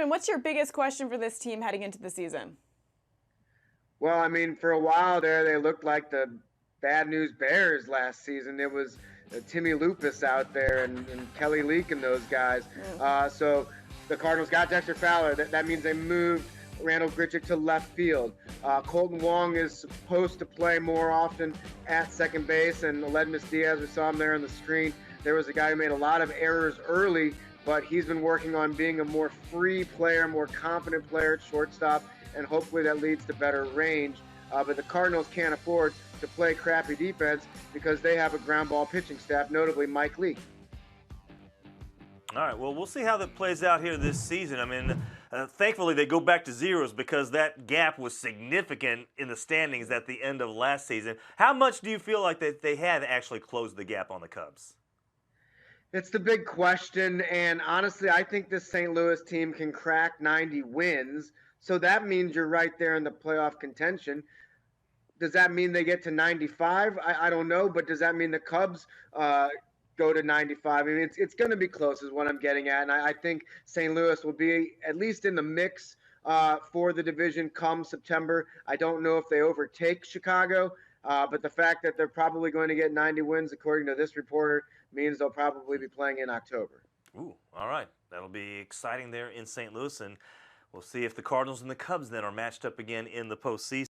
Hochman, what's your biggest question for this team heading into the season? Well, I mean, for a while there, they looked like the bad news Bears last season. It was Timmy Lupus out there and Kelly Leak and those guys. So the Cardinals got Dexter Fowler. That means they moved Randall Grichuk to left field. Colton Wong is supposed to play more often at second base, and Aledmus Diaz, we saw him there on the screen. There was a guy who made a lot of errors early, but he's been working on being a more free player, more confident player at shortstop, and hopefully that leads to better range. But the Cardinals can't afford to play crappy defense because they have a ground ball pitching staff, notably Mike Leake. All right, well, we'll see how that plays out here this season. I mean, thankfully they go back to zeros because that gap was significant in the standings at the end of last season. How much do you feel like that they had actually closed the gap on the Cubs? It's the big question, and honestly, I think this St. Louis team can crack 90 wins, so that means you're right there in the playoff contention. Does that mean they get to 95? I don't know, but does that mean the Cubs go to 95? I mean, it's going to be close is what I'm getting at, and I think St. Louis will be at least in the mix for the division come September. I don't know if they overtake Chicago, but the fact that they're probably going to get 90 wins, according to this reporter, means they'll probably be playing in October. Ooh, all right. That'll be exciting there in St. Louis, and we'll see if the Cardinals and the Cubs then are matched up again in the postseason.